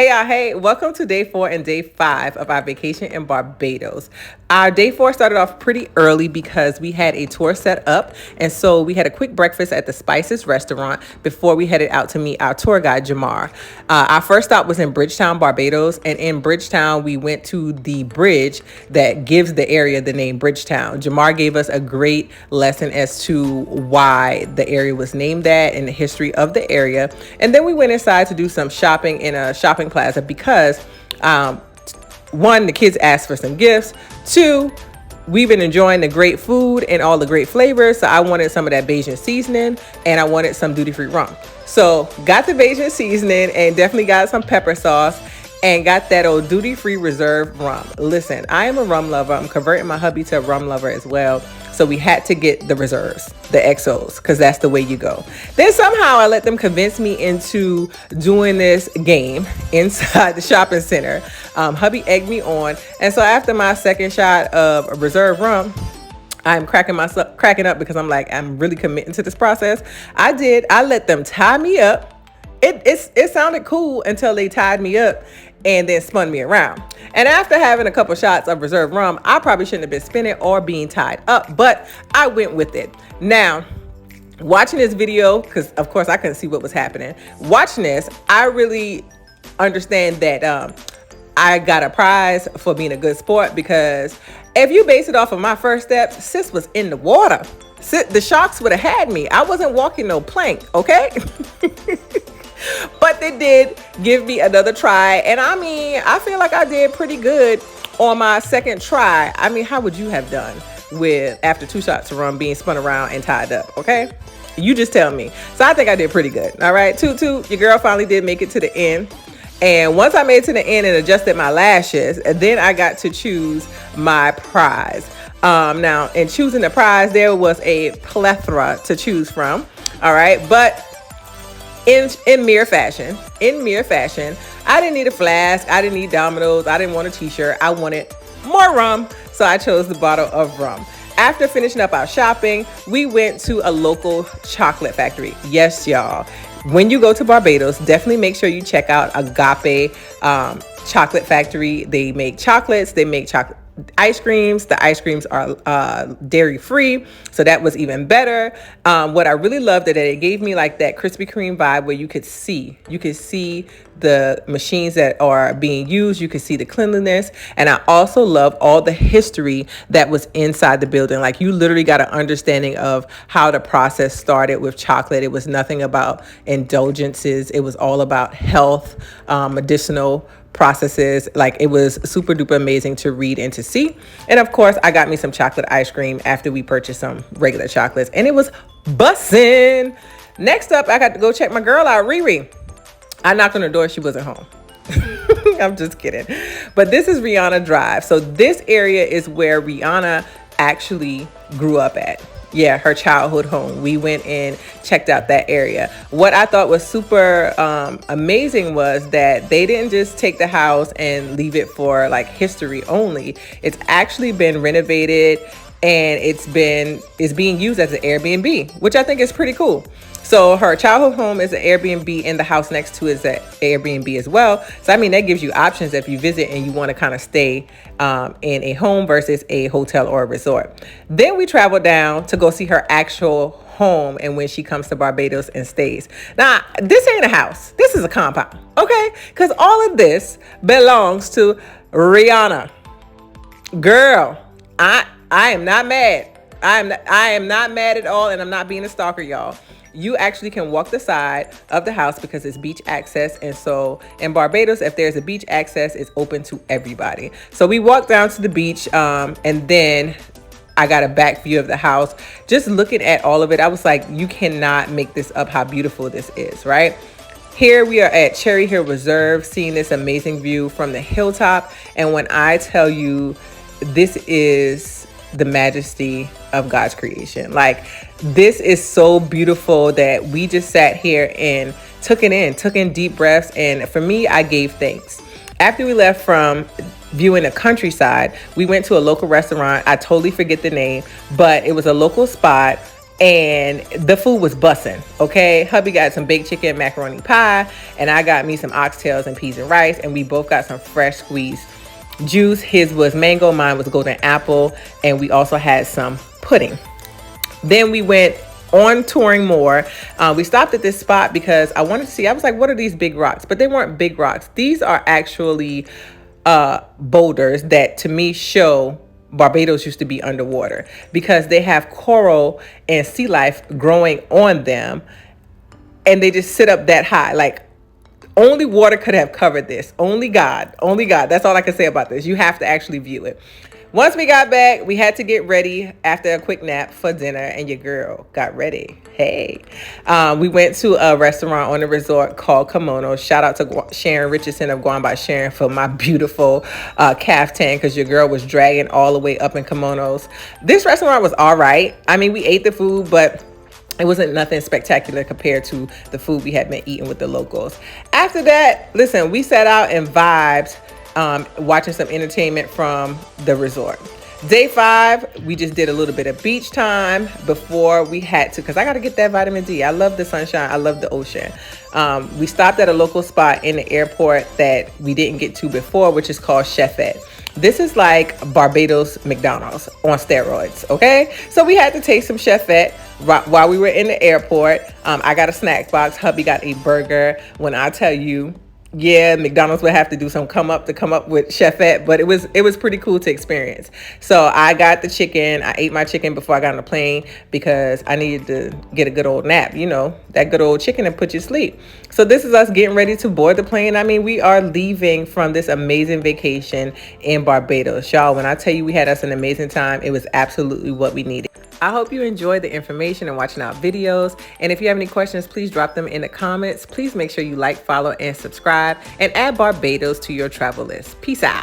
Hey y'all, hey, welcome to day 4 and day 5 of our vacation in Barbados. Our day 4 started off pretty early because we had a tour set up, and so we had a quick breakfast at the Spices restaurant before we headed out to meet our tour guide, Jamar. Our first stop was in Bridgetown, Barbados, and in Bridgetown, we went to the bridge that gives the area the name Bridgetown. Jamar gave us a great lesson as to why the area was named that and the history of the area, and then we went inside to do some shopping in a shopping plaza because one, the kids asked for some gifts. Two, we've been enjoying the great food and all the great flavors, so I wanted some of that Bajan seasoning and I wanted some duty-free rum. So got the Bajan seasoning and definitely got some pepper sauce and got that old duty-free reserve rum. Listen, I am a rum lover. I'm converting my hubby to a rum lover as well. So we had to get the reserves, the XOs, because that's the way you go. Then somehow I let them convince me into doing this game inside the shopping center. Hubby egged me on. And so after my second shot of reserve rum, I'm cracking up because I'm like, I'm really committing to this process. I let them tie me up. It sounded cool until they tied me up and then spun me around. And after having a couple shots of reserve rum, I probably shouldn't have been spinning or being tied up, but I went with it. Now, watching this video, because of course I couldn't see what was happening. Watching this, I really understand that I got a prize for being a good sport, because if you base it off of my first steps, sis was in the water. The sharks would have had me. I wasn't walking no plank, okay? But they did give me another try. And I mean, I feel like I did pretty good on my second try. I mean, how would you have done after 2 shots of rum being spun around and tied up? Okay. You just tell me. So I think I did pretty good. All right. Toot, your girl finally did make it to the end. And once I made it to the end and adjusted my lashes, then I got to choose my prize. Now, in choosing the prize, there was a plethora to choose from. All right. But in mere fashion, I didn't need a flask. I didn't need Domino's. I didn't want a t-shirt. I wanted more rum. So I chose the bottle of rum. After finishing up our shopping, we went to a local chocolate factory. Yes, y'all. When you go to Barbados, definitely make sure you check out Agape Chocolate Factory. They make chocolates. They make chocolate ice creams. The ice creams are dairy free, so that was even better. What I really loved that it gave me like that Krispy Kreme vibe, where you could see the machines that are being used. You could see the cleanliness, and I also love all the history that was inside the building. Like, you literally got an understanding of how the process started with chocolate. It was nothing about indulgences. It was all about health, medicinal processes. Like, it was super duper amazing to read and to see. And of course, I got me some chocolate ice cream after we purchased some regular chocolates, and it was bussin'. Next up, I got to go check my girl out, Riri. I knocked on her door. She wasn't home. I'm just kidding. But this is Rihanna Drive. So this area is where Rihanna actually grew up at. Yeah, her childhood home. We went and checked out that area. What I thought was super amazing was that they didn't just take the house and leave it for like history only. It's actually been renovated, and it's being used as an Airbnb, which I think is pretty cool. So her childhood home is an Airbnb, and the house next to it is an Airbnb as well. So I mean, that gives you options if you visit and you want to kind of stay in a home versus a hotel or a resort. Then we traveled down to go see her actual home, and when she comes to Barbados and stays. Now, this ain't a house. This is a compound, okay? Because all of this belongs to Rihanna. Girl, I am not mad. I am not mad at all, and I'm not being a stalker, y'all. You actually can walk the side of the house because it's beach access. And so in Barbados, if there's a beach access, it's open to everybody. So we walked down to the beach, and then I got a back view of the house. Just looking at all of it, I was like, you cannot make this up how beautiful this is, right? Here we are at Cherry Hill Reserve, seeing this amazing view from the hilltop. And when I tell you, this is the majesty of God's creation. Like, this is so beautiful that we just sat here and took in deep breaths. And for me, I gave thanks. After we left from viewing the countryside, we went to a local restaurant. I totally forget the name, but it was a local spot. and the food was bussin', okay? Hubby got some baked chicken, macaroni pie, and I got me some oxtails and peas and rice, and we both got some fresh squeezed juice. His was mango, mine was golden apple, and we also had some pudding. Then we went on touring more. We stopped at this spot because I wanted to see, I was like, what are these big rocks? But they weren't big rocks. These are actually boulders that to me show Barbados used to be underwater, because they have coral and sea life growing on them, and they just sit up that high. Like, only water could have covered this. Only God. That's all I can say about this. You have to actually view it. Once we got back, we had to get ready after a quick nap for dinner, and your girl got ready. Hey. We went to a restaurant on the resort called Kimono. Shout out to Sharon Richardson of Gwan by Sharon for my beautiful Kaftan, because your girl was dragging all the way up in kimonos. This restaurant was all right. I mean, we ate the food, but it wasn't nothing spectacular compared to the food we had been eating with the locals. After that, listen, we sat out and vibed, watching some entertainment from the resort. Day 5, we just did a little bit of beach time before we had to, because I got to get that vitamin D. I love the sunshine. I love the ocean. We stopped at a local spot in the airport that we didn't get to before, which is called Chefette. This is like Barbados McDonald's on steroids, okay? So we had to taste some Chefette while we were in the airport. I got a snack box. Hubby got a burger. When I tell you, yeah, McDonald's would have to do some come up with Chefette, but it was pretty cool to experience. So I got the chicken. I ate my chicken before I got on the plane because I needed to get a good old nap. You know, that good old chicken and put you to sleep. So this is us getting ready to board the plane. I mean, we are leaving from this amazing vacation in Barbados. Y'all, when I tell you we had us an amazing time, it was absolutely what we needed. I hope you enjoyed the information and watching our videos. And if you have any questions, please drop them in the comments. Please make sure you like, follow, and subscribe, and add Barbados to your travel list. Peace out.